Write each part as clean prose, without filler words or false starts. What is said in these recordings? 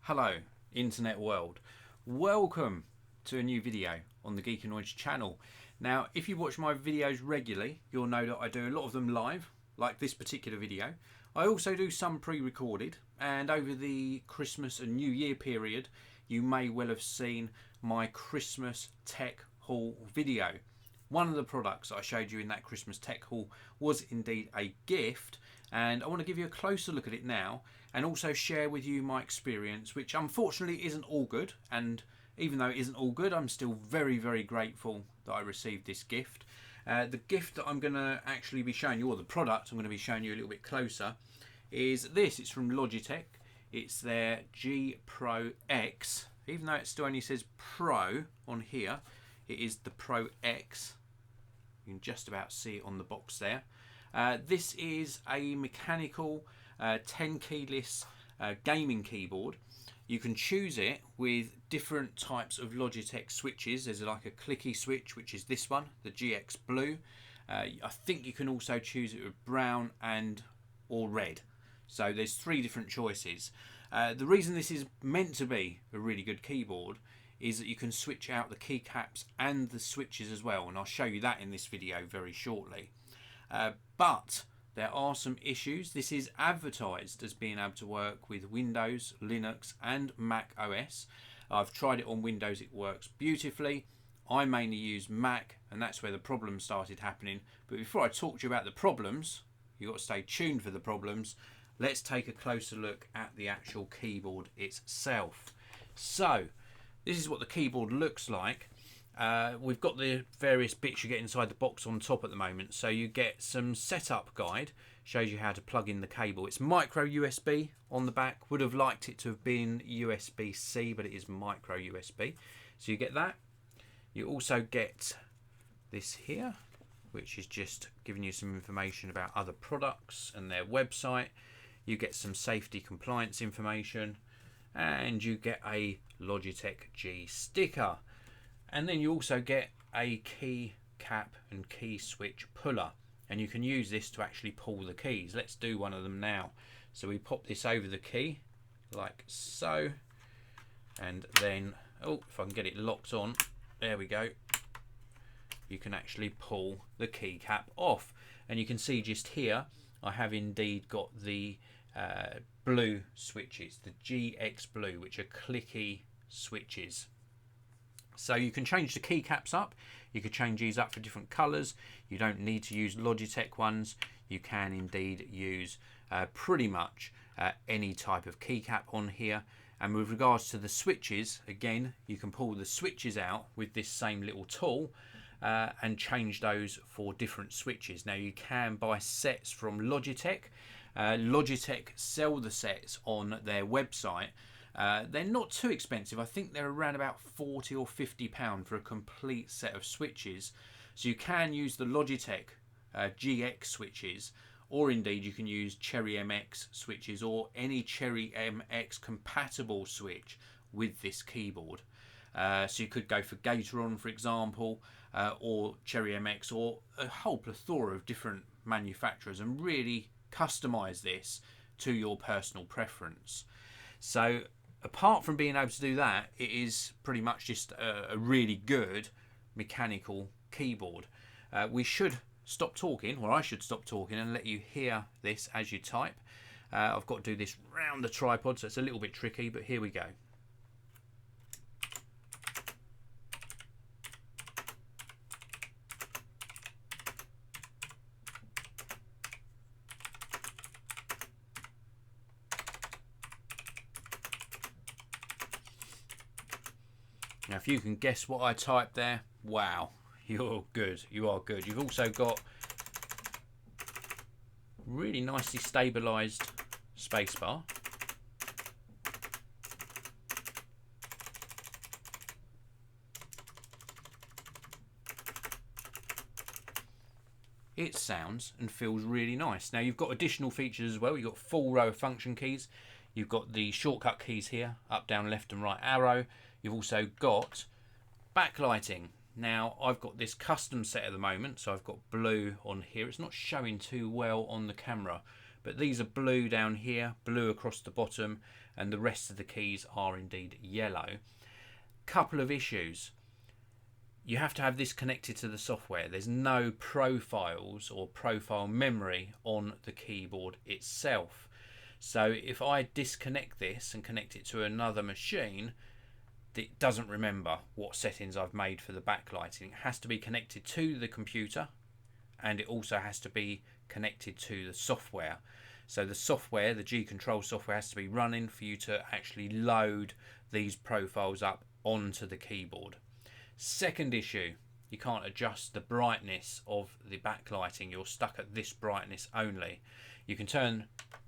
Hello, internet world. Welcome to a new video on the Geekanoids channel. Now, if you watch my videos regularly, you'll know that I do a lot of them live, like this particular video. I also do some pre-recorded, and over the Christmas and New Year period, you may well have seen my Christmas tech haul video. One of the products I showed you in that Christmas tech haul was indeed a gift, and I want to give you a closer look at it now and also share with you my experience, which unfortunately isn't all good. And even though it isn't all good, I'm still very, very grateful that I received this gift. The gift that I'm going to actually be showing you, or the product I'm going to be showing you a little bit closer, is this. It's from Logitech. It's their G Pro X. Even though it still only says Pro on here, it is the Pro X. You can just about see it on the box there. This is a mechanical 10 keyless gaming keyboard. You can choose it with different types of Logitech switches. There's like a clicky switch, which is this one, the GX Blue. I think you can also choose it with brown and or red. So there's 3 different choices. The reason this is meant to be a really good keyboard is that you can switch out the keycaps and the switches as well, and I'll show you that in this video very shortly. But there are some issues. This is advertised as being able to work with Windows, Linux and Mac OS. I've tried it on Windows, it works beautifully. I mainly use Mac, and that's where the problems started happening. But before I talk to you about the problems, you've got to stay tuned for the problems. Let's take a closer look at the actual keyboard itself. So this is what the keyboard looks like. We've got the various bits you get inside the box on top at the moment. So you get some setup guide, shows you how to plug in the cable. It's micro USB on the back. Would have liked it to have been USB-C, but it is micro USB. So you get that. You also get this here, which is just giving you some information about other products and their website. You get some safety compliance information, and you get a Logitech G sticker. And then you also get a key cap and key switch puller, and you can use this to actually pull the keys. Let's do one of them now. So we pop this over the key like so, and then, oh, if I can get it locked on, there we go. You can actually pull the key cap off, and you can see just here I have indeed got the blue switches, the GX Blue, which are clicky switches. So you can change the keycaps up. You could change these up for different colours. You don't need to use Logitech ones. You can indeed use pretty much any type of keycap on here. And with regards to the switches, again, you can pull the switches out with this same little tool and change those for different switches. Now you can buy sets from Logitech. Logitech sell the sets on their website. They're not too expensive. I think they're around about £40 or £50 for a complete set of switches. So you can use the Logitech GX switches, or indeed you can use Cherry MX switches or any Cherry MX compatible switch with this keyboard. So you could go for Gateron, for example, or Cherry MX, or a whole plethora of different manufacturers, and really customize this to your personal preference. So apart from being able to do that, it is pretty much just a really good mechanical keyboard. We should stop talking, or I should stop talking and let you hear this as you type. I've got to do this round the tripod, so it's a little bit tricky, but here we go. Now, if you can guess what I typed there, wow, you're good. You are good. You've also got really nicely stabilised spacebar. It sounds and feels really nice. Now, you've got additional features as well. You've got full row of function keys. You've got the shortcut keys here, up, down, left and right arrow. You've also got backlighting. Now, I've got this custom set at the moment, so I've got blue on here. It's not showing too well on the camera, but these are blue down here, blue across the bottom, and the rest of the keys are indeed yellow. Couple of issues. You have to have this connected to the software. There's no profiles or profile memory on the keyboard itself. So if I disconnect this and connect it to another machine, it doesn't remember what settings I've made for the backlighting. It has to be connected to the computer, and it also has to be connected to the software. So the software, the G Control software, has to be running for you to actually load these profiles up onto the keyboard. Second issue, you can't adjust the brightness of the backlighting. You're stuck at this brightness only. You can turn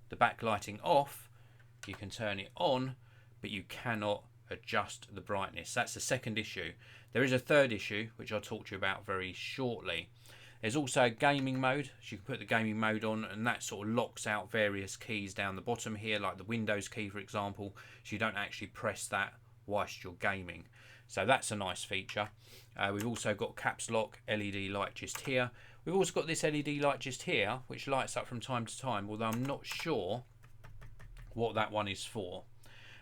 the backlighting off, you can turn it on, but you cannot adjust the brightness. That's the second issue. There is a third issue which I'll talk to you about very shortly. There's also gaming mode, so you can put the gaming mode on, and that sort of locks out various keys down the bottom here, like the Windows key for example, so you don't actually press that whilst you're gaming. So that's a nice feature. We've also got caps lock LED light just here. We've also got this LED light just here which lights up from time to time, although I'm not sure what that one is for.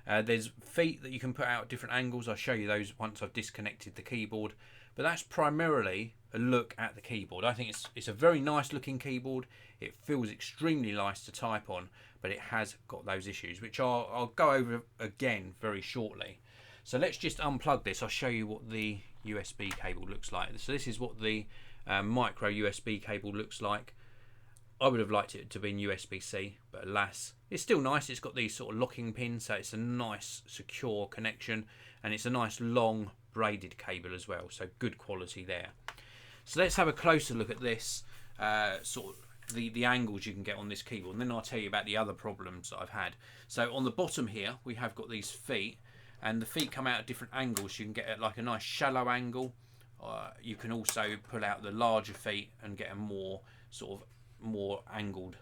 There's feet that you can put out at different angles. I'll show you those once I've disconnected the keyboard, but that's primarily a look at the keyboard. I think it's a very nice looking keyboard. It feels extremely nice to type on, but it has got those issues which I'll go over again very shortly. So let's just unplug this. I'll show you what the USB cable looks like. So this is what the micro USB cable looks like. I would have liked it to be in USB-C, but alas, it's still nice. It's got these sort of locking pins, so it's a nice secure connection, and it's a nice long braided cable as well, so good quality there. So let's have a closer look at this, sort of the angles you can get on this keyboard, and then I'll tell you about the other problems that I've had. So on the bottom here, we have got these feet, and the feet come out at different angles. You can get like a nice shallow angle. You can also pull out the larger feet and get a more angled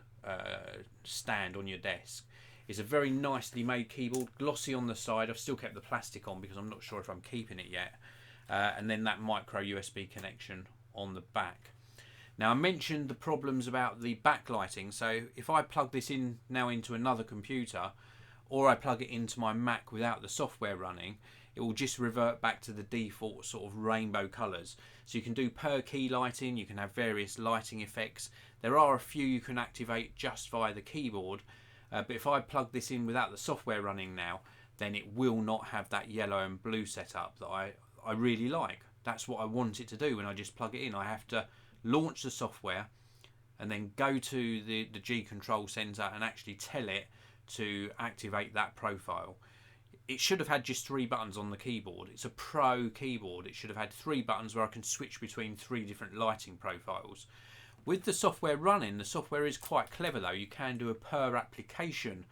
stand on your desk. It's a very nicely made keyboard, glossy on the side. I've still kept the plastic on because I'm not sure if I'm keeping it yet. And then that micro USB connection on the back. Now I mentioned the problems about the backlighting. So if I plug this in now into another computer, or I plug it into my Mac without the software running, it will just revert back to the default sort of rainbow colours. So you can do per key lighting, you can have various lighting effects. There are a few you can activate just via the keyboard, but if I plug this in without the software running now, then it will not have that yellow and blue setup that I really like. That's what I want it to do when I just plug it in. I have to launch the software and then go to the G Control Center and actually tell it to activate that profile. It should have had just 3 buttons on the keyboard. It's a Pro keyboard. It should have had 3 buttons where I can switch between 3 different lighting profiles. With the software running, the software is quite clever though. You can do a per application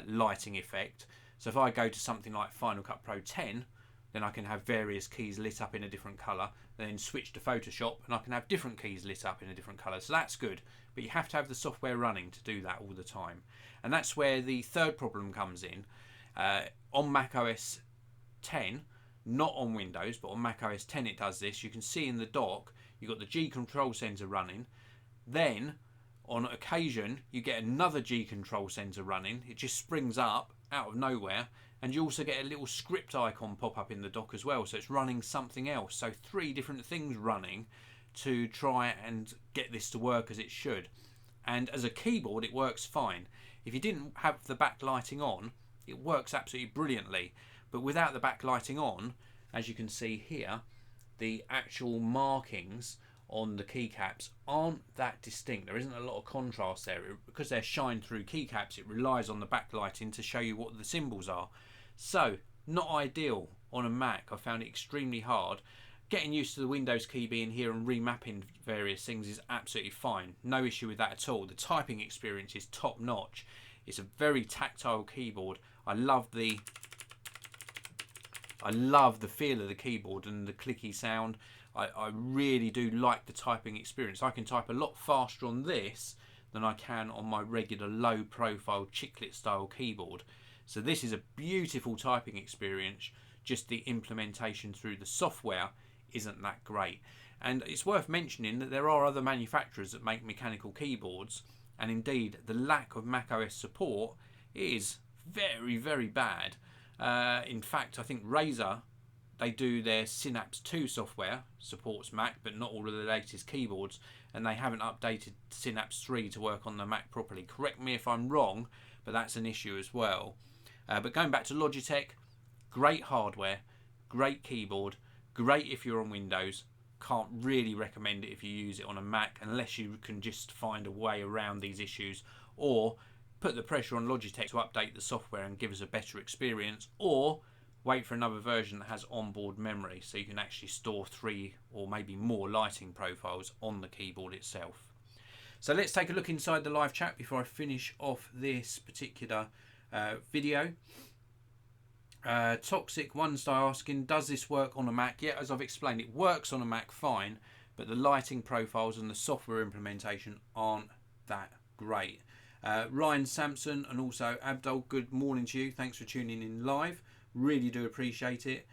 lighting effect. So if I go to something like Final Cut Pro 10, then I can have various keys lit up in a different colour, then switch to Photoshop and I can have different keys lit up in a different colour. So that's good, but you have to have the software running to do that all the time. And that's where the third problem comes in. On Mac OS 10, not on Windows, but on Mac OS 10 it does this. You can see in the dock, you've got the G Control Center running. Then, on occasion, you get another G Control Center running. It just springs up out of nowhere. And you also get a little script icon pop up in the dock as well. So it's running something else. So 3 different things running to try and get this to work as it should. And as a keyboard, it works fine. If you didn't have the backlighting on, it works absolutely brilliantly. But without the backlighting on, as you can see here, the actual markings on the keycaps aren't that distinct. There isn't a lot of contrast there. Because they're shine through keycaps, it relies on the backlighting to show you what the symbols are. So, not ideal on a Mac. I found it extremely hard. Getting used to the Windows key being here and remapping various things is absolutely fine. No issue with that at all. The typing experience is top notch. It's a very tactile keyboard. I love the feel of the keyboard and the clicky sound. I really do like the typing experience. I can type a lot faster on this than I can on my regular low profile chiclet style keyboard. So this is a beautiful typing experience, just the implementation through the software isn't that great. And it's worth mentioning that there are other manufacturers that make mechanical keyboards and indeed the lack of macOS support is very, very bad. In fact, I think Razer, they do their Synapse 2 software, supports Mac, but not all of the latest keyboards, and they haven't updated Synapse 3 to work on the Mac properly. Correct me if I'm wrong, but that's an issue as well. But going back to Logitech, great hardware, great keyboard, great if you're on Windows. Can't really recommend it if you use it on a Mac, unless you can just find a way around these issues, or put the pressure on Logitech to update the software and give us a better experience, or wait for another version that has onboard memory so you can actually store 3 or maybe more lighting profiles on the keyboard itself. So let's take a look inside the live chat before I finish off this particular video. Toxic One Star asking, does this work on a Mac? Yeah, as I've explained, it works on a Mac fine, but the lighting profiles and the software implementation aren't that great. Ryan Sampson and also Abdul, good morning to you. Thanks for tuning in live. Really do appreciate it.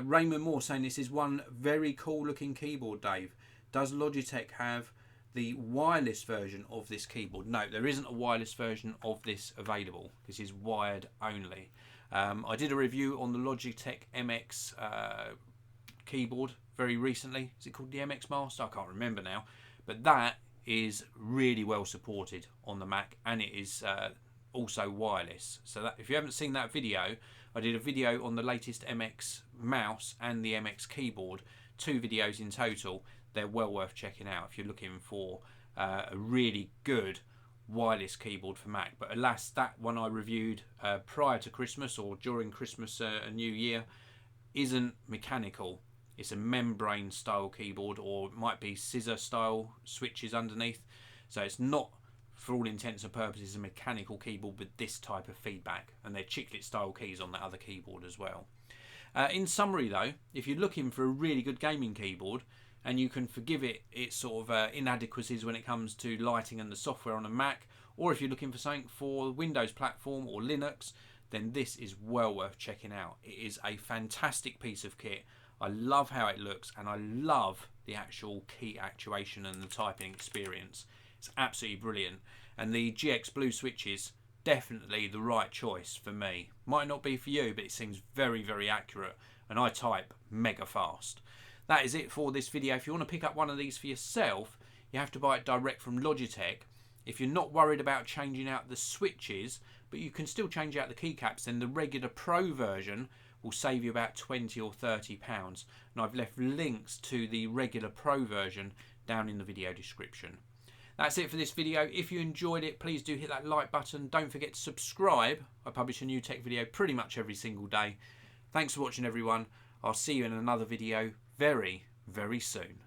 Raymond Moore saying, this is one very cool looking keyboard, Dave. Does Logitech have the wireless version of this keyboard? No, there isn't a wireless version of this available. This is wired only. I did a review on the Logitech MX keyboard very recently. Is it called the MX Master? I can't remember now. But that is really well supported on the Mac, and it is also wireless. So that, if you haven't seen that video, I did a video on the latest MX mouse and the MX keyboard, 2 videos in total. They're well worth checking out if you're looking for a really good wireless keyboard for Mac. But alas, that one I reviewed prior to Christmas or during Christmas and New Year isn't mechanical. It's a membrane style keyboard, or it might be scissor style switches underneath. So it's not, for all intents and purposes, a mechanical keyboard with this type of feedback, and they're chiclet style keys on that other keyboard as well. In summary though, if you're looking for a really good gaming keyboard, and you can forgive its sort of inadequacies when it comes to lighting and the software on a Mac, or if you're looking for something for Windows platform or Linux, then this is well worth checking out. It is a fantastic piece of kit. I love how it looks, and I love the actual key actuation and the typing experience. It's absolutely brilliant. And the GX Blue switches, definitely the right choice for me. Might not be for you, but it seems very, very accurate, and I type mega fast. That is it for this video. If you want to pick up one of these for yourself, you have to buy it direct from Logitech. If you're not worried about changing out the switches, but you can still change out the keycaps, then the regular Pro version will save you about £20 or £30. And I've left links to the regular Pro version down in the video description. That's it for this video. If you enjoyed it, please do hit that like button. Don't forget to subscribe. I publish a new tech video pretty much every single day. Thanks for watching, everyone. I'll see you in another video very, very soon.